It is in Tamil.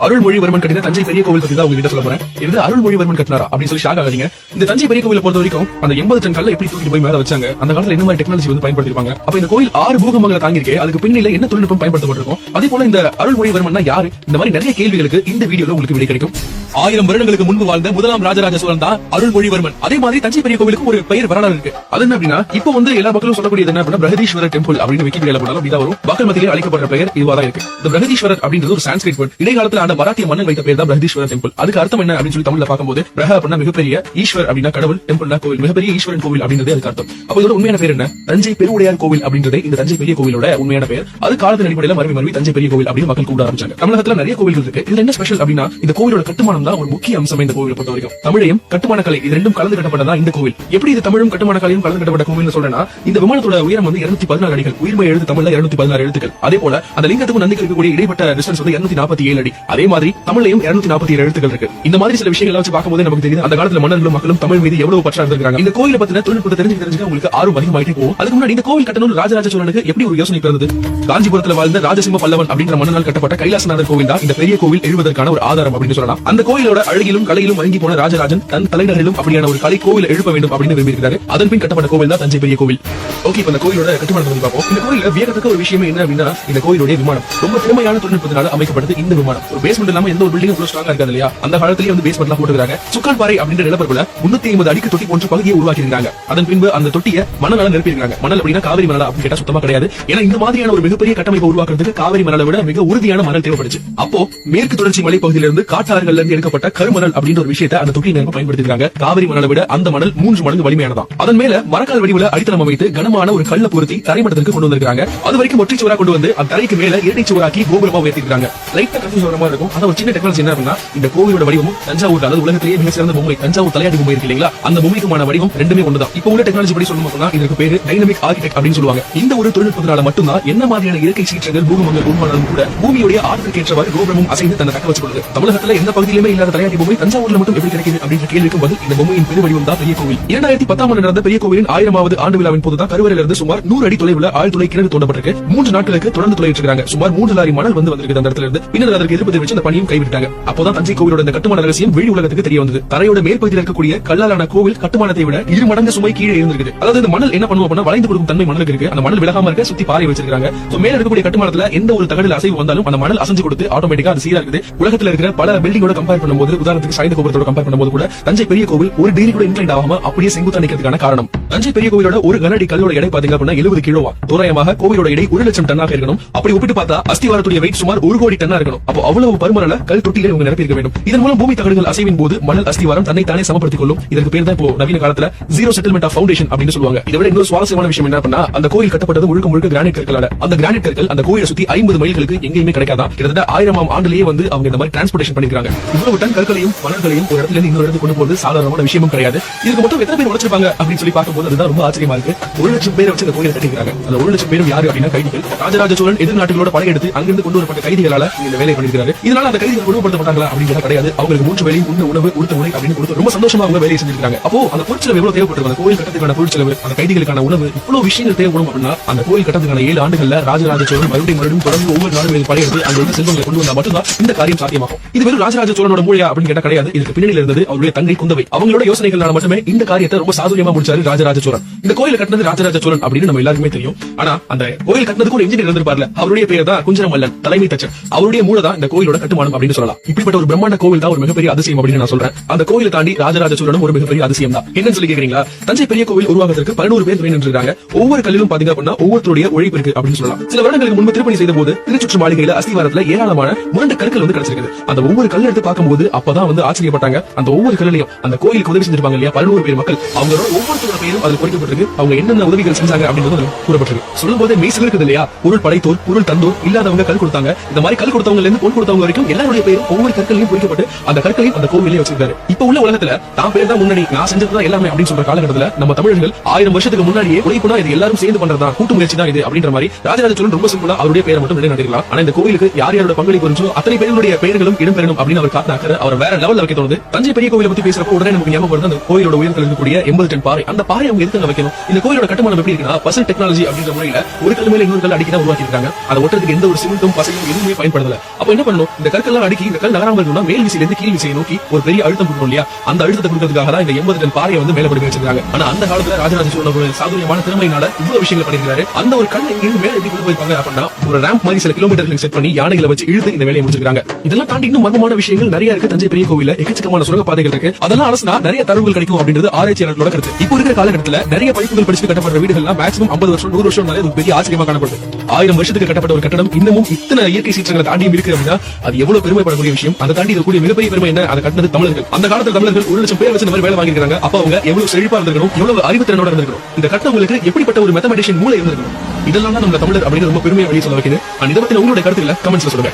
அருள்மொழிவர்மன் கட்டின தஞ்சை பெரிய கோவில் பத்தி தான் உங்ககிட்ட சொல்ல போறேன். இது அருள்மொழிவர்மன் கட்டினாரா அப்படின்னு சொல்லி ஷாக் ஆகாதீங்க. இந்த தஞ்சை பெரிய கோவிலை பொறுத்த வரைக்கும் அந்த 80 டன் கல்லை எப்படி தூக்கிட்டு போய் மேல வச்சாங்க, அந்த காலத்துல என்ன மாதிரி டெக்னாலஜி வந்து பயன்படுத்திருப்பாங்க, அப்ப இந்த கோயில் 6 பூகம்பங்களை தாங்கிருக்கு, அதுக்கு பின்னில என்ன தொழில்நுட்பம் பயன்படுத்தப்பட்டிருக்கும், அதே போல இந்த அருள்மொழிவர்மன் யாரு, இந்த மாதிரி நிறைய கேள்விகளுக்கு இந்த வீடியோல உங்களுக்கு விடை கிடைக்கும். 1000 வருடங்களுக்கு முன்பு வாழ்ந்த முதலாம் ராஜராஜ சோழன் தான் அருள்மொழிவர்மன். அதே மாதிரி தஞ்சை பெரிய கோவிலுக்கு ஒரு பெயர் வரலாறு இருக்கு. அது என்ன அப்படின்னா, இப்போ வந்து எல்லா மக்களும் சொல்லக்கூடியது என்ன அப்படின்னா பிரகதீஸ்வரர் டெம்பிள் அப்படின்னு விக்கிபீடியால போனாலும் அப்படிதான் வரும். மக்கள் மத்தியிலே அழைக்கப்படுற பெயர் இதுவா தான் இருக்கு. இந்த பிரகதீஸ்வரர் அப்படின்றது ஒரு சான்ஸ்கிரிட் வேர்ட். இடைக்காலத்துல ஆண்ட மராத்திய மன்னன் வைத்த பேர் தான் பிரகதீஸ்வரர் டெம்பிள். அதுக்கு அர்த்தம் என்ன அப்படின்னு சொல்லி தமிழ்ல பார்க்கும்போது பிரக அப்படின்னா மிகப்பெரிய, ஈஸ்வர் அப்படின்னா கடவுள், டெம்பிள்னா கோவில், மிகப்பெரிய ஈஸ்வரன் கோவில் அப்படின்றது அதுக்கு அர்த்தம். அப்ப இதோட உண்மையான பேர் என்ன, தஞ்சை பெருவுடையார் கோவில் அப்படின்றதே இந்த தஞ்சை பெரிய கோவிலோட உண்மையான பேர். அது காலத்தின் அடிப்படையில் மறுவி தஞ்சை பெரிய கோவில் அப்படின்னு மக்கள் கூட ஆரம்பிச்சாங்க. தமிழகத்துல நிறைய கோவில்கள் இருக்கு. இதுல என்ன ஸ்பெஷல் அப்படின்னா இந்த கோவிலோட கட்டுமானம் தான் ஒரு முக்கிய அம்சம். இந்த கோவிலை பொறுத்த வரைக்கும் தமிழையும் கட்டுமான கலை இது ரெண்டும் கலந்து கட்டப்பட்டதா இந்த கோவில். எப்படி இது தமிழும் கட்டுமான கலையும் கலந்து கட்டப்பட்ட கோவில் சொல்றேன்னா, இந்த விமானத்தோட உயரம் வந்து 214 அடிகள், உயிர்மை எழுத்து தமிழ்ல 216 எழுத்துக்கள். அதே போல அந்த லிங்கத்துக்கும் நந்திக்கு இருக்கக்கூடிய இடைப்பட்ட டிஸ்டன்ஸ் வந்து 247 அடி. அதே மாதிரி தமிழ்லையும் 247 எழுத்துக்கள் இருக்கு. இந்த மாதிரி சில விஷயங்களை வச்சு பார்க்கும்போது நமக்கு தெரியுது அந்த காலத்துல மன்னர்களும் மக்களும் தமிழ் மீது எவ்வளவு பற்றா இருந்திருக்காங்க. இந்த கோயிலை பத்தின தொழில்நுட்பத்தை தெரிஞ்சுக்க உங்களுக்கு ஆர்வம் அதிகமாயிட்டே போகும். அதுக்கு முன்னாடி இந்த கோவில் கட்டணும் ராஜராஜ சோழனுக்கு எப்படி ஒரு யோசனை பிறந்தது? காஞ்சிபுரத்துல வாழ்ந்த ராஜசிம்ம பல்லவன் அப்படின்ற மன்னனால் கட்டப்பட்ட கைலாசநாதர் கோவில் தான் இந்த பெரிய கோவில் எழுவதற்கான ஒரு ஆதாரம் அப்படின்னு சொல்லலாம். அந்த கோயிலோட அழகிலும் கலையிலும் மயங்கி போன ராஜராஜன் தன் தலைநகரிலும் அப்படியான ஒரு கலை கோவில் எழுப்ப வேண்டும் அப்படின்னு விரும்பியிருக்காரு. அதன் பின் கட்டப்பட்ட கோவில் தான் தஞ்சை பெரிய கோவில். ஓகே, இப்ப இந்த கோயிலோட கட்டுமானத்தை பத்தி பார்ப்போம். இந்த கோயில வியக்கத்தக்க ஒரு விஷயம் என்ன அப்படின்னா, இந்த கோயிலுடைய விமானம் ரொம்ப திறமையான தொழில்நுட்பத்தினால அமைக்கப்பட்டது. இந்த விமானம் ஒரு பேஸ்மெண்ட் இல்லாம எந்த ஒரு பில்டிங் இவ்வளவு ஸ்ட்ராங்கா இருக்காது இல்லையா? அந்த காலத்திலேயே வந்து பேஸ்மெண்ட்லாம் போட்டுருக்காங்க. சுக்கான் பாறை அப்படின்ற நிலப்பரப்புல 350 அடிக்கு தொட்டி போன்ற பகுதியை உருவாக்கி இருக்காங்க. அதன் பின்பு அந்த தொட்டியை மணலால நிரப்பியிருக்காங்க. மணல் அப்படின்னா காவிரி மணல் அப்படின்னு கேட்டா சுத்தமா கிடையாது. ஏன்னா இந்த மாதிரியான ஒரு மிகப்பெரிய கட்டமைப்பை உருவாக்குறதுக்கு காவிரி மணலை விட மிக உறுதியான மணல் தேவைப்படுச்சு. அப்போ மேற்கு தொடர்ச்சி மலை பகுதியிலிருந்து காட்டாறுகள்ல இருந்து எடுக்கப்பட்ட கருமணல் அப்படின்ற ஒரு விஷயத்தை அந்த தொட்டி நிரப்ப பயன்படுத்திருக்காங்க. காவிரி மணலை விட அந்த மணல் 3 மடங்கு வலிமையானதான். அதன் மேல மரக்கால் வடிவுல அடித்தளம் அமைத்து கனமான ஒரு கல்ல பொருத்தி தரைமட்டத்திற்கு கொண்டு வந்திருக்காங்க. அது வரைக்கும் ஒற்றை சுவரா கொண்டு வந்து அந்த தரைக்கு மேல இரட்டை சுவராக்கி கோபுரமா உயர்த்திருக்காங்க. லைட்டா கன்ஃபியூஸ் மாதிரி இருக்கும். அது ஒரு சின்ன டெக்னாலஜி என்ன அப்படின்னா, இந்த கோவிலோட வடிவமும் தஞ்சாவூர் அதாவது உலகத்திலேயே மிக சிறந்த பொம்மை தஞ்சாவூர் தலையாட்டி பொம்மை இருக்கு இல்லைங்களா, அந்த பொம்மைக்குமான வடிவம் ரெண்டுமே ஒன்றுதான். இப்போ உள்ள டெக்னாலஜி படி சொல்லணும்னா இதற்கு பேரு டைனமிக் ஆர்கிடெக்ட் அப்படின்னு சொல்லுவாங்க. இந்த ஒரு தொழில்நுட்பத்தினால மட்டும்தான் என்ன மாதிரியான இயற்கை சீற்றங்கள் பூகம்பங்கள் உருவானாலும் கூட பூமியுடைய ஆற்றலுக்கு ஏற்றவாறு கோபுரமும் அசைந்து தன்னை தக்க வச்சுக்கொள்ளுது. தமிழகத்துல எந்த பகுதியிலுமே இல்லாத தலையாட்டி பொம்மை தஞ்சாவூர்ல மட்டும் எப்படி கிடைக்குது அப்படின்ற கேள்விக்கும் பதில் இந்த பொம்மையின் பெரு வடிவம் தான் பெரிய கோவில். 2010 நடந்த பெரிய கோவிலின் 1000வது ஆண்டு விழாவின் போதுதான் கருவறையிலிருந்து சுமார் 100 அடி தொலைவுல ஆழ்துளை கிணறு தோண்டப்பட்டிருக்கு. 3 நாட்களுக்கு தொடர்ந்து துளையிட்டு இருக்காங்க. சுமார் 3 லாரி மணல் வந்து வந்திருக்கு அந்த இடத்துல இருந்து. பின்னர் அதற்கு எதிர்ப்பு தெரிவிச்சு அந்த பணியும் கைவிட்டாங்க. அப்போதான் தஞ்சை கோவிலோட இந்த கட்டுமான ரகசியம் வெளி உலகத்துக்கு தெரிய வந்தது. தரையோட மேல் பகுதியில் இருக்கக்கூடிய கல்லாலான கோவில் கட்டுமானத்தை விட 2 மடங்கு சுமை கீழே இருந்திருக்கு. அதாவது இந்த மணல் என்ன பண்ணுவோம் அப்படின்னா வளைந்து கொடுக்கும் தன்மை மணலுக்கு இருக்கு. அந்த மணல் விலகாம இருக்க சுத்தி பாறை வச்சிருக்காங்க. சோ மேல இருக்கக்கூடிய கட்டுமானத்துல எந்த ஒரு தகவல் அசைவு வந்தாலும் அந்த மணல் அசைஞ்சு கொடுத்து ஆட்டோமேட்டிக்கா அது சீரா இருக்குது. உலகத்துல இருக்கிற பல பில்டிங்கோட கம்பேர் பண்ணும்போது, உதாரணத்துக்கு சாய்ந்த கோபுரத்தோட கம்பேர் பண்ணும்போது கூட தஞ்சை பெரிய கோவில் ஒரு டிகிரி கூட இன்க்ளைண்ட் ஆகாம அப்படியே செங்குத்தா நிக்கிறதுக்கான காரணம் தஞ்சை பெரிய கோவிலோட ஒரு கனஅடி கல்லோட எடை பாத்தீங்க அப்படின்னா 70 கிலோவா. தோராயமாக கோவிலோட எடை 1 லட்சம் டன்னாக இருக்கணும். அப்படி ஒப்பிட்டு பார்த்தா அஸ்திவாரத்துடைய வெயிட் சுமார் 1 கோடி டன்னா இருக்கணும். அப்போ அவ்வளவு பருமனல கல் தொட்டிகளை இவங்க நிரப்பி இருக்க வேண்டும். இதன் மூலம் பூமி தகடுகள் அசைவின் போது மணல் அஸ்திவாரம் தன்னை தானே சமப்படுத்திக் கொள்ளும். இதற்கு பேர் தான் இப்போ நவீன காலத்துல ஜீரோ செட்டில்மெண்ட் ஆஃப் ஃபவுண்டேஷன் அப்படின்னு சொல்லுவாங்க. இதை விட இன்னொரு சுவாரஸ்யமான விஷயம் என்ன அப்படின்னா, அந்த கோயில் கட்டப்பட்டது முழுக்க கிரானைட் கற்களால. அந்த கிரானைட் கற்கள் அந்த கோயிலை சுத்தி 50 மைல்களுக்கு எங்கேயுமே கிடைக்காதான். கிட்டத்தட்ட 1000ஆம் ஆண்டிலேயே வந்து அவங்க இந்த மாதிரி டிரான்ஸ்போர்டேஷன் பண்ணிருக்காங்க. இவ்வளவு டன் கற்களையும் மணல்களையும் ஒரு இடத்துல இருந்து இன்னொரு இடத்துக்கு கொண்டு போறது சாதாரணமான விஷயமும் கிடையாது. இதுக்கு மட்டும் எத்தனை பேர் உழைச்சிருப்பாங்க அப்படின்னு சொல்லி பார்க்கும்போது அதுதான் ரொம்ப ஆச்சரியமா இருக்கு. 1 லட்சம் பேரை வச்சு இந்த கோயிலை கட்டிக்கிறாங்க. அந்த 1 லட்சம் பேரும் யாரு அப்படின்னா கைதிகள். ராஜராஜ சோழன் எதிர்நாட்டுகளோட படையெடுத்து அங்கிருந்து கொண்டு வரப்பட்ட கைதிகளால இந்த வேலை பண்ணிருக்காரு. இதனால அந்த கைதிகள் கொடுமைப்படுத்தப்பட்டாங்களா அப்படின்னு கிடையாது. அவங்களுக்கு 3 வேளை உணவு உடுத்த உடை அப்படின்னு கொடுத்து ரொம்ப சந்தோஷமா அவங்க வேலையை செஞ்சிருக்காங்க. அப்போ அந்த பொருட்செலவு எவ்வளவு தேவைப்பட்டிருக்கும், அந்த கோயில் கட்டத்துக்கான பொருட்செலவு, அந்த கைதிகளுக்கான உணவு, இவ்வளவு விஷயங்கள் தேவைப்படும் அப்படின்னா அந்த கோயில் கட்டத்துக்கான 7 ஆண்டுகள்ல ராஜராஜ சோழன் மறுபடியும் தொடர்ந்து ஒவ்வொரு நாடுகளில் படையெடுத்து அங்க இருந்து செல்வங்களை கொண்டு வந்தா மட்டும்தான் இந்த காரியம் சாத்தியமாகும். இது வெறும் ராஜராஜ சோழனோட மூளையா அப்படின்னு கேட்டா கிடையாது. இதுக்கு பின்னணியில் இருந்தது அவருடைய தங்கை குந்தவை. அவங்களோட யோசனைகளால மட்டுமே இந்த காரியத்தை ரொம்ப சாதுரியமா முடிச்சாரு ராஜராஜ சோழன். இந்த கோயில் கட்டினது ராஜராஜ சோழன் அப்படின்னு நம்ம எல்லாருக்குமே தெரியும். ஆனா அந்த கோயில் கட்டினதுக்கு ஒரு இன்ஜினியர் இருந்திருப்பார்ல, அவருடைய பேர் தான் குஞ்சரமல்லன், தலைமை தச்சன். அவருடைய மூளை தான் இந்த கோயிலோட கட்டுமானம் அப்படின்னு சொல்லலாம். இப்படிப்பட்ட ஒரு பிரம்மாண்ட கோவில் தான் ஒரு மிகப்பெரிய அதிசயம் அப்படின்னு நான் சொல்றேன். அந்த கோயிலை தாண்டி ராஜராஜ சோழனும் ஒரு மிகப்பெரிய அதிசயம் தான். என்னன்னு சொல்லி கேக்குறீங்களா? தஞ்சை பெரிய கோவில் உருவாக்குறதுக்கு 11 பேர் துணை நின்றுறாங்க. ஒவ்வொரு கல்லிலும் பாத்தீங்க அப்படின்னா ஒவ்வொருத்தருடைய உழைப்பு இருக்கு அப்படின்னு சொல்லலாம். சில வருடங்களுக்கு முன்பு திருப்பணி செய்த போது திருச்சுற்று மாளிகையில அஸ்திவாரத்துல ஏராளமான முரண்ட கற்கள் வந்து கிடைச்சிருக்கு. அந்த ஒவ்வொரு கல்ல எடுத்து பார்க்கும்போது அப்பதான் வந்து ஆச்சரியப்பட்டாங்க. அந்த ஒவ்வொரு கல்லையும் அந்த கோயிலுக்கு உதவி செஞ்சிருப்பாங்க இல்லையா 11 பேர் மக்கள், அவங்களோட ஒவ்வொருத்தரோட பேரும் அதில் குறிக்கப்பட்டிருக்கு. அவங்க என்னென்ன உதவிகள் செஞ்சாங்க அப்படின்றது கூறப்பட்டிருக்கு. சொல்லும் போதே மெய் சிலிர்க்குது இல்லையா? பொருள் படைத்தோர், பொருள் தந்தோர், இல்லாதவங்க கல் கொடுத்தாங்க. இந்த மாதிரி கல் கொடுத்தவங்க இருந்து பொன் கொடுத்தவங்க வரைக்கும் எல்லாருடைய பேரும் ஒவ்வொரு கற்களையும் குறிக்கப்பட்டு அந்த கற்களையும் அந்த கோவிலே வச்சிருக்காரு. இப்ப உள்ள உலகத்துல தான் பேர் தான் முன்னாடி, நான் செஞ்சதுதான் எல்லாமே அப்படின்னு சொல்ற காலகட்டத்துல நம்ம தமிழர்கள் 1000 வருஷத்துக்கு முன்னாடியே உழைப்புனா இது எல்லாரும் சேர்ந்து பண்றதா, கூட்டு முயற்சி தான் இது அப்படின்ற மாதிரி ராஜராஜ சோழன் ரொம்ப சிம்பிளா அவருடைய பேரை மட்டும் நிலைநாட்டிருக்கலாம். ஆனா இந்த கோவிலுக்கு யார் யாரோட பங்களிப்பு இருந்துச்சோ அத்தனை பேர்களுடைய பெயர்களும் இடம்பெறணும் அப்படின்னு அவர் காட்டினாரு. அக்கறை அவரை வேற லெவல்ல வைக்க தோணுது. தஞ்சை பெரிய கோவிலை பத்தி பேசுறப்போ உடனே நமக்கு ஞாபகம் வருது அந்த கோயிலோட உயரத்தில் இருக்கக்கூடிய 80 டன் பாறை. அந்த பாறை அவங்க எதுக்கு வைக்கணும்? இந்த கோயிலோட கட்டுமானம் எப்படி இருக்குன்னா பசல் டெக்னாலஜி அப்படின்ற முறையில ஒரு கல் மேல இன்னொரு கல் அடிக்கி தான் உருவாக்கி இருக்காங்க. அதை ஒட்டுறதுக்கு எந்த ஒரு சிமெண்ட்டும் பசையும் எதுவுமே பயன்படுத்தல. அப்ப என்ன பண்ணணும்? இந்த கற்கள் அடுக்கி இந்த கல் நகராமல் இருக்கணும்னா மேல் விசையில இருந்து கீழ் விசையை நோக்கி ஒரு பெரிய அழுத்தம் கொடுக்கணும் இல்லையா? அந்த அழுத்தத்தை கொடுக்கறதுக்காக தான் இந்த 80 டன் பாறையை வந்து மேல படுக்க வச்சிருக்காங்க. ஆனா அந்த காலத்துல ராஜராஜ சோழன் ஒரு சாதுரியமான திறமையினால இவ்வளவு விஷயங்கள் பண்ணிருக்காரு. அந்த ஒரு கல் இங்கிருந்து மேல எப்படி கொண்டு போயிருப்பாங்க அப்படின்னா ஒரு ரேம்ப் மாதிரி சில கிலோமீட்டர்கள் செட் பண்ணி யானைகளை வச்சு இழுத்து இந்த வேலையை முடிச்சிருக்காங்க. இதெல்லாம் தாண்டி இன்னும் மர்மமான விஷயங்கள் நிறைய இருக்கு. தஞ்சை பெரிய கோவில்ல எக்கச்சக்கமான சுரங்க பாதைகள் இருக்கு. அதெல்லாம் அரசுனா நிறைய தரவுகள் கிடைக்கும் அப்படின்றது ஆராய்ச்சியாளர்களோட கருத்து. இப்போ இருக்கிற காலகட்டத்தில் நிறைய படிப்புகள் படிச்சு கட்டப்படுற வீடுகள்லாம் மேக்ஸிமம் 50 வருஷம் 100 வருஷம் அது பெரிய ஆச்சரியமா காணப்படுது. 1000 வருஷத்துக்கு கட்டப்பட்ட ஒரு கட்டடம் இன்னமும் இத்தனை இயற்கை சீற்றங்களை தாண்டியும் இருக்கு அப்படின்னா அது எவ்வளவு பெருமைப்படக்கூடிய விஷயம். அதை தாண்டி இருக்கக்கூடிய மிகப்பெரிய பெருமை என்ன? அதை கட்டினது தமிழர்கள். அந்த காலத்துல தமிழர்கள் 1 லட்சம் பேர் வச்சு இந்த மாதிரி வேலை வாங்கிருக்காங்க. அப்ப அவங்க எவ்வளவு செழிப்பா இருந்திருக்கணும், எவ்வளவு அறிவுத்திறனோட இருந்திருக்கணும், இந்த கட்டணங்களுக்கு எப்படிப்பட்ட ஒரு மேத்தமெட்டிஷியன் மூளை இருந்திருக்கணும். இதெல்லாம் தான் நம்ம தமிழர் அப்படின்னு ரொம்ப பெருமையை வெளியே சொல்ல வைக்குது. இதை பத்தி உங்களுடைய கருத்துக்களை கமெண்ட்ஸ்ல சொல்லுங்க.